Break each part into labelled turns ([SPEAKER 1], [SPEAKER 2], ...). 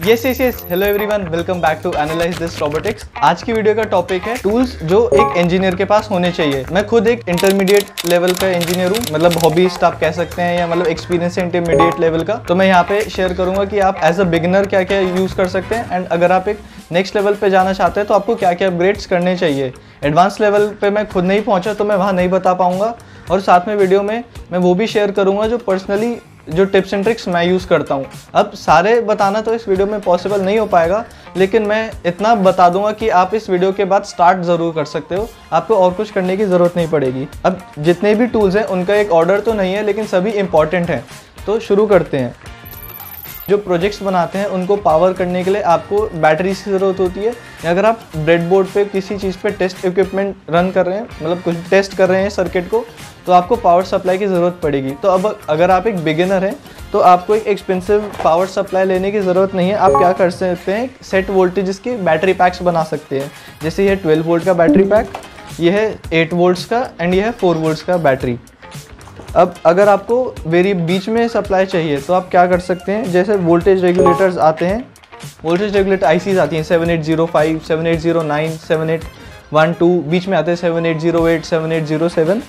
[SPEAKER 1] Yes hello everyone, welcome back to analyse this robotics. आज की video का topic है टूल्स जो एक इंजीनियर के पास होने चाहिए। मैं खुद एक इंटरमीडिएट लेवल का इंजीनियर हूँ, मतलब हॉबीस्ट आप कह सकते हैं, या मतलब एक्सपीरियंस है इंटरमीडिएट लेवल का। तो मैं यहाँ पे शेयर करूंगा कि आप एज अ बिगिनर क्या क्या यूज कर सकते हैं, एंड अगर आप एक नेक्स्ट लेवल पे जाना चाहते हैं तो आपको क्या क्या अपग्रेड्स करने चाहिए। एडवांस लेवल पे मैं खुद नहीं पहुंचा तो मैं वहाँ नहीं बता पाऊंगा, और साथ में वीडियो में मैं वो भी शेयर करूंगा जो पर्सनली जो टिप्स एंड ट्रिक्स मैं यूज़ करता हूँ। अब सारे बताना तो इस वीडियो में पॉसिबल नहीं हो पाएगा, लेकिन मैं इतना बता दूंगा कि आप इस वीडियो के बाद स्टार्ट ज़रूर कर सकते हो, आपको और कुछ करने की ज़रूरत नहीं पड़ेगी। अब जितने भी टूल्स हैं उनका एक ऑर्डर तो नहीं है, लेकिन सभी इंपॉर्टेंट हैं। तो शुरू करते हैं। जो प्रोजेक्ट्स बनाते हैं उनको पावर करने के लिए आपको बैटरीज की ज़रूरत होती है, या अगर आप ब्रेडबोर्ड पे किसी चीज़ पे टेस्ट इक्विपमेंट रन कर रहे हैं, मतलब कुछ टेस्ट कर रहे हैं सर्किट को, तो आपको पावर सप्लाई की ज़रूरत पड़ेगी। तो अब अगर आप एक बिगिनर हैं तो आपको एक एक्सपेंसिव पावर सप्लाई लेने की ज़रूरत नहीं है। आप क्या कर सकते हैं, सेट वोल्टेजेस की बैटरी पैक्स बना सकते हैं। जैसे ये 12 वोल्ट का बैटरी पैक, ये है 8 वोल्ट्स का, एंड ये है 4 वोल्ट्स का बैटरी। अब अगर आपको बीच में सप्लाई चाहिए तो आप क्या कर सकते हैं, जैसे वोल्टेज रेगुलेटर्स आते हैं, वोल्टेज रेगुलेटर आईसीज आती हैं 7805, 7809, 7812, बीच में आते हैं 7808, 7807,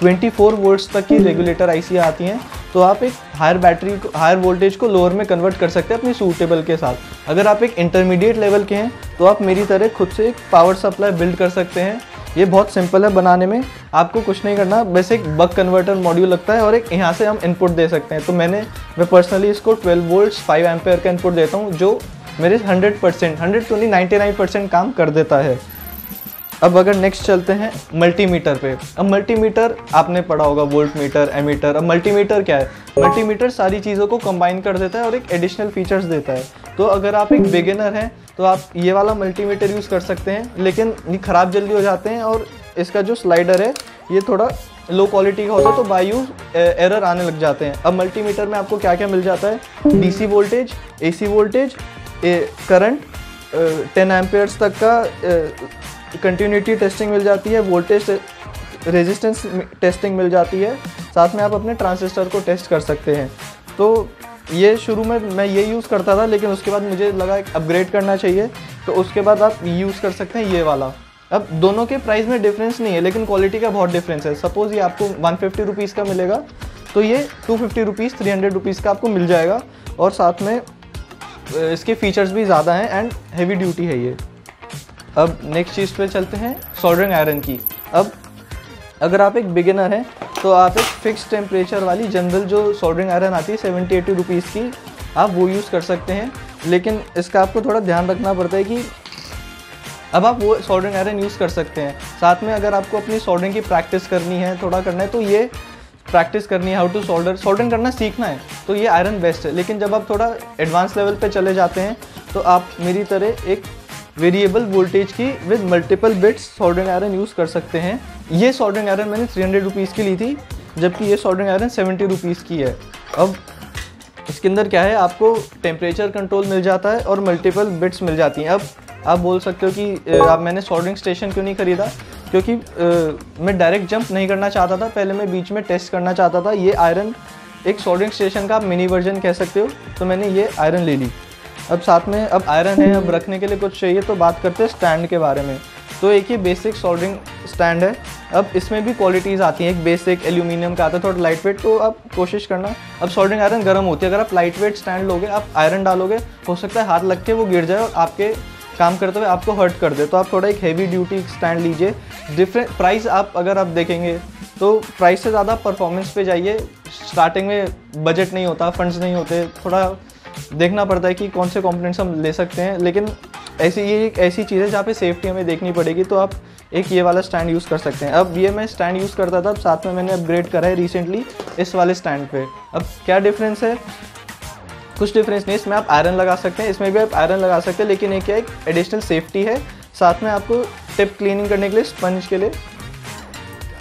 [SPEAKER 1] 24 वोल्ट्स तक की रेगुलेटर आईसी आती हैं। तो आप एक हायर वोल्टेज को लोअर में कन्वर्ट कर सकते हैं अपनी सूटेबल के साथ। अगर आप एक इंटरमीडिएट लेवल के हैं तो आप मेरी तरह खुद से एक पावर सप्लाई बिल्ड कर सकते हैं। ये बहुत सिंपल है बनाने में, आपको कुछ नहीं करना, बस एक बक कन्वर्टर मॉड्यूल लगता है और एक यहाँ से हम इनपुट दे सकते हैं। तो मैं पर्सनली इसको 12 वोल्ट्स 5 एम्पेयर का इनपुट देता हूँ, जो मेरे 99% काम कर देता है। अब अगर नेक्स्ट चलते हैं मल्टीमीटर पे। अब मल्टीमीटर आपने पढ़ा होगा, वोल्ट मीटर, एमीटर। अब मल्टीमीटर क्या है? मल्टीमीटर सारी चीज़ों को कंबाइन कर देता है और एक एडिशनल फीचर्स देता है। तो अगर आप एक बिगिनर हैं तो आप ये वाला मल्टीमीटर यूज़ कर सकते हैं, लेकिन ये ख़राब जल्दी हो जाते हैं और इसका जो स्लाइडर है ये थोड़ा लो क्वालिटी का होता है, तो बाय यूज एरर आने लग जाते हैं। अब मल्टीमीटर में आपको क्या क्या मिल जाता है, DC voltage, AC voltage, current, 10 Ampere's तक का कंटिन्यूटी टेस्टिंग मिल जाती है, वोल्टेज रेजिस्टेंस टेस्टिंग मिल जाती है, साथ में आप अपने ट्रांजिस्टर को टेस्ट कर सकते हैं। तो ये शुरू में मैं ये यूज़ करता था, लेकिन उसके बाद मुझे लगा एक अपग्रेड करना चाहिए, तो उसके बाद आप यूज़ कर सकते हैं ये वाला। अब दोनों के प्राइस में डिफरेंस नहीं है, लेकिन क्वालिटी का बहुत डिफरेंस है। सपोज़ ये आपको 150 रुपीज़ का मिलेगा, तो ये 250 रुपीज़ 300 रुपीज़ का आपको मिल जाएगा, और साथ में इसके फीचर्स भी ज़्यादा हैं एंड हैवी ड्यूटी है ये। अब नेक्स्ट चीज़ पे चलते हैं, सोल्डरिंग आयरन की। अब अगर आप एक बिगिनर हैं तो आप एक फिक्स टेम्परेचर वाली जनरल जो सोल्डरिंग आयरन आती है 70-80 रुपीज़ की, आप वो यूज़ कर सकते हैं। लेकिन इसका आपको थोड़ा ध्यान रखना पड़ता है कि अब आप वो सोल्डरिंग आयरन यूज़ कर सकते हैं। साथ में अगर आपको अपनी सोल्डरिंग की प्रैक्टिस करनी है, थोड़ा करना है, तो ये प्रैक्टिस करनी है, हाउ टू सोल्डरिंग करना सीखना है, तो ये आयरन बेस्ट है। लेकिन जब आप थोड़ा एडवांस लेवल पे चले जाते हैं तो आप मेरी तरह एक वेरिएबल वोल्टेज की with multiple bits soldering iron use कर सकते हैं। ये सोल्डरिंग आयरन मैंने 300 रुपीज़ की ली थी, जबकि ये सोल्डरिंग आयरन 70 रुपीज़ की है। अब इसके अंदर क्या है, आपको टेम्परेचर कंट्रोल मिल जाता है और मल्टीपल बिट्स मिल जाती हैं। अब आप बोल सकते हो कि आप मैंने सोल्डरिंग स्टेशन क्यों नहीं ख़रीदा, क्योंकि मैं डायरेक्ट जंप नहीं करना चाहता था, पहले मैं बीच में टेस्ट करना चाहता था। ये आयरन एक सोल्डरिंग स्टेशन का आप मिनी वर्जन कह सकते हो, तो मैंने ये आयरन ले ली। अब साथ में अब आयरन है, अब रखने के लिए कुछ चाहिए, तो बात करते हैं स्टैंड के बारे में। तो एक ये बेसिक सोल्डरिंग स्टैंड है। अब इसमें भी क्वालिटीज़ आती हैं, एक बेसिक एल्यूमिनियम का आता है, थोड़ा लाइट वेट, तो आप कोशिश करना। अब सोल्डरिंग आयरन गर्म होती है, अगर आप लाइट वेट स्टैंड लोगे, आप आयरन डालोगे, हो सकता है हाथ लग के वो गिर जाए और आपके काम करते हुए आपको हर्ट कर दे। तो आप थोड़ा एक हैवी ड्यूटी स्टैंड लीजिए। डिफरेंट प्राइस अगर आप देखेंगे तो प्राइस से ज़्यादा परफॉर्मेंस पे जाइए। स्टार्टिंग में बजट नहीं होता, फंड्स नहीं होते, थोड़ा देखना पड़ता है कि कौन से कंपोनेंट्स हम ले सकते हैं। लेकिन ये एक ऐसी चीज़ है जहाँ पे सेफ्टी हमें देखनी पड़ेगी, तो आप एक ये वाला स्टैंड यूज़ कर सकते हैं। अब ये मैं स्टैंड यूज़ करता था, अब साथ में मैंने अपग्रेड करा है रिसेंटली इस वाले स्टैंड पे। अब क्या डिफरेंस है, कुछ डिफरेंस नहीं, इसमें आप आयरन लगा सकते हैं, इसमें भी आप आयरन लगा सकते हैं, लेकिन एक क्या एक एडिशनल सेफ्टी है। साथ में आपको टिप क्लीनिंग करने के लिए, स्पंज के लिए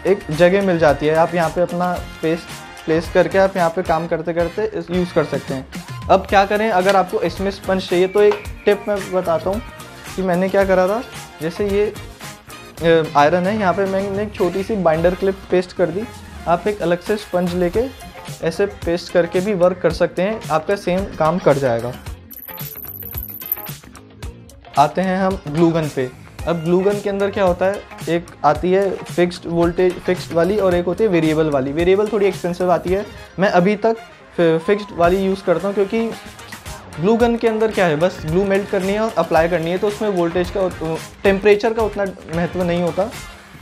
[SPEAKER 1] एक जगह मिल जाती है। आप यहाँ पे अपना प्लेस करके आप यहाँ पे काम करते करते यूज़ कर सकते हैं। अब क्या करें, अगर आपको इसमें स्पंज चाहिए तो एक टिप मैं बताता हूँ कि मैंने क्या करा था। जैसे ये आयरन है, यहाँ पे मैंने एक छोटी सी बाइंडर क्लिप पेस्ट कर दी। आप एक अलग से स्पंज लेके ऐसे पेस्ट करके भी वर्क कर सकते हैं, आपका सेम काम कर जाएगा। आते हैं हम ग्लू गन पे। अब ग्लू गन के अंदर क्या होता है, एक आती है फिक्स्ड वोल्टेज फिक्स्ड वाली और एक होती है वेरिएबल वाली। वेरिएबल थोड़ी एक्सपेंसिव आती है, मैं अभी तक फिक्स्ड वाली यूज़ करता हूँ, क्योंकि ग्लू गन के अंदर क्या है, बस ग्लू मेल्ट करनी है और अप्लाई करनी है, तो उसमें वोल्टेज का टेम्परेचर का उतना महत्व नहीं होता।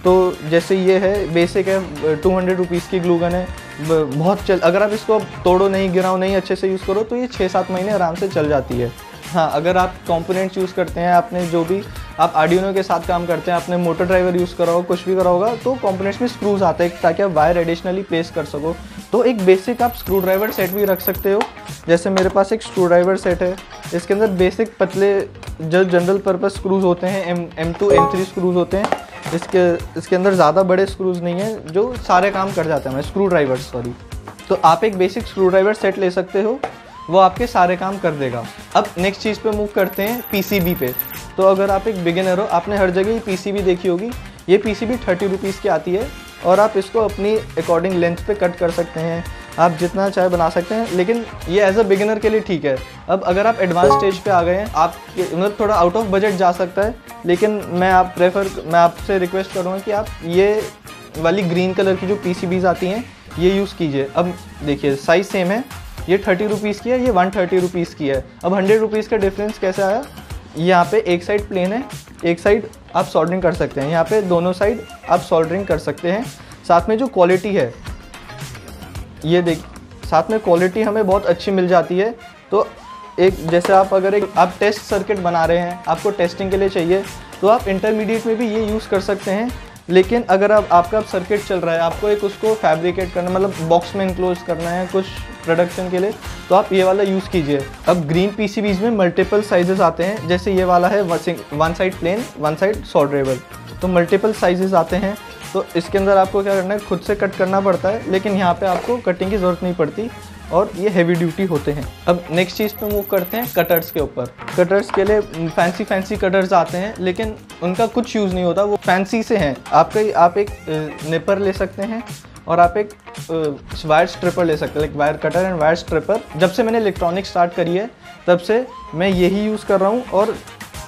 [SPEAKER 1] तो जैसे ये है बेसिक है, 200 रुपीज़ की ग्लू गन है, बहुत अगर आप इसको तोड़ो नहीं, गिराओ नहीं, अच्छे से यूज़ करो तो ये 6-7 महीने आराम से चल जाती है। हाँ, अगर आप कंपोनेंट्स यूज़ करते हैं, आपने जो भी आप आर्डिनो के साथ काम करते हैं, आपने मोटर ड्राइवर यूज़ करा हो, कुछ भी करा होगा, तो कंपोनेंट्स में स्क्रूज आते हैं ताकि आप वायर एडिशनली प्लेस कर सको। तो एक बेसिक आप स्क्रू ड्राइवर सेट भी रख सकते हो। जैसे मेरे पास एक स्क्रू ड्राइवर सेट है, इसके अंदर बेसिक पतले जो जनरल पर्पस स्क्रूज होते हैं, M2 M3 स्क्रूज होते हैं। इसके अंदर ज़्यादा बड़े स्क्रूज नहीं हैं जो सारे काम कर जाते हैं, स्क्रू ड्राइवर सॉरी। तो आप एक बेसिक स्क्रू ड्राइवर सेट ले सकते हो, वो आपके सारे काम कर देगा। अब नेक्स्ट चीज़ पे मूव करते हैं, पीसीबी पे। तो अगर आप एक बिगिनर हो, आपने हर जगह पीसीबी देखी होगी, ये पीसीबी 30 रुपीज़ की आती है और आप इसको अपनी अकॉर्डिंग लेंथ पे कट कर सकते हैं, आप जितना चाहे बना सकते हैं, लेकिन ये एज अ बिगिनर के लिए ठीक है। अब अगर आप एडवांस स्टेज पे आ गए हैं, आप मतलब थोड़ा आउट ऑफ बजट जा सकता है, लेकिन मैं आपसे रिक्वेस्ट करूँगा कि आप ये वाली ग्रीन कलर की जो पीसीबीज आती हैं ये यूज़ कीजिए। अब देखिए साइज़ सेम है, ये 30 रुपीज़ की है, ये 130 रुपीज़ की है। अब 100 रुपीज़ का डिफरेंस कैसे आया, यहाँ पे एक साइड प्लेन है, एक साइड आप सोल्डरिंग कर सकते हैं, यहाँ पे दोनों साइड आप सोल्डरिंग कर सकते हैं। साथ में जो क्वालिटी है, ये देखिए साथ में क्वालिटी हमें बहुत अच्छी मिल जाती है। तो एक जैसे आप टेस्ट सर्किट बना रहे हैं, आपको टेस्टिंग के लिए चाहिए, तो आप इंटरमीडिएट में भी ये यूज़ कर सकते हैं। लेकिन अगर आपका सर्किट चल रहा है, आपको एक उसको फैब्रिकेट करना, मतलब बॉक्स में इनक्लोज करना है कुछ प्रोडक्शन के लिए, तो आप ये वाला यूज़ कीजिए। अब ग्रीन पीसीबीज में मल्टीपल साइजेस आते हैं, जैसे ये वाला है one side plain, one side solderable, तो मल्टीपल साइजेस आते हैं। तो इसके अंदर आपको क्या करना है, खुद से कट करना पड़ता है, लेकिन यहाँ पे आपको कटिंग की ज़रूरत नहीं पड़ती और ये हैवी ड्यूटी होते हैं। अब नेक्स्ट चीज़ पे मूव करते हैं कटर्स के ऊपर। कटर्स के लिए फैंसी कटर्स आते हैं, लेकिन उनका कुछ यूज़ नहीं होता, वो फैंसी से हैं। आप एक निपर ले सकते हैं और आप एक वायर स्ट्रिपर ले सकते हैं, like wire cutter and wire stripper. जब से मैंने इलेक्ट्रॉनिक्स स्टार्ट करी है तब से मैं यही यूज़ कर रहा हूँ और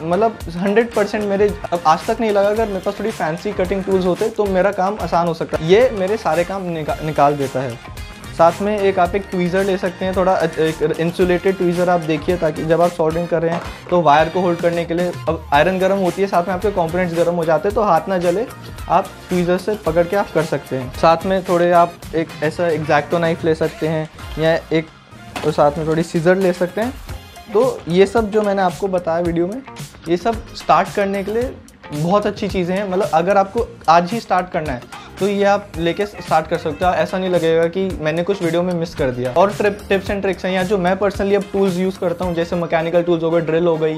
[SPEAKER 1] मतलब 100% मेरे अब आज तक नहीं लगा अगर मेरे पास थोड़ी फैंसी कटिंग टूल्स होते तो मेरा काम आसान हो सकता है। ये मेरे सारे काम निकाल देता है। साथ में आप एक ट्वीज़र ले सकते हैं, थोड़ा एक इंसुलेटेड ट्वीज़र आप देखिए, ताकि जब आप सोल्डरिंग कर रहे हैं तो वायर को होल्ड करने के लिए, अब आयरन गर्म होती है, साथ में आपके कंपोनेंट्स गर्म हो जाते हैं, तो हाथ ना जले, आप ट्वीज़र से पकड़ के आप कर सकते हैं। साथ में थोड़े आप एक ऐसा एग्जैक्टो नाइफ ले सकते हैं या एक तो साथ में थोड़ी सीजर ले सकते हैं। तो ये सब जो मैंने आपको बताया वीडियो में, ये सब स्टार्ट करने के लिए बहुत अच्छी चीज़ें हैं। मतलब अगर आपको आज ही स्टार्ट करना है तो ये आप लेके स्टार्ट कर सकते हो, ऐसा नहीं लगेगा कि मैंने कुछ वीडियो में मिस कर दिया। और टिप्स एंड ट्रिक्स हैं यहाँ जो मैं पर्सनली अब टूल्स यूज़ करता हूँ, जैसे मैकेनिकल टूल्स हो गए, ड्रिल हो गई,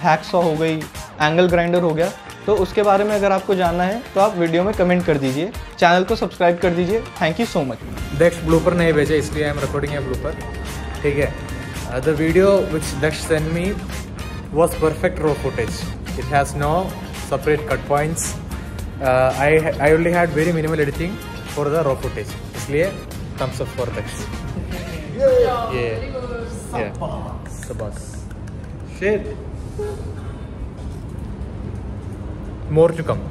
[SPEAKER 1] हैकसॉ हो गई, एंगल ग्राइंडर हो गया। तो उसके बारे में अगर आपको जानना है तो आप वीडियो में कमेंट कर दीजिए, चैनल को सब्सक्राइब कर दीजिए। Thank you so much.
[SPEAKER 2] Daksh blooper नहीं भेजा, इसलिए I am recording a blooper, ठीक है। The video which Daksh send me was perfect raw footage. It has no separate cut points. I only had very minimal editing for the raw footage. इसलिए thumbs up for Daksh. Yeah. Sabas. Shit. More to come.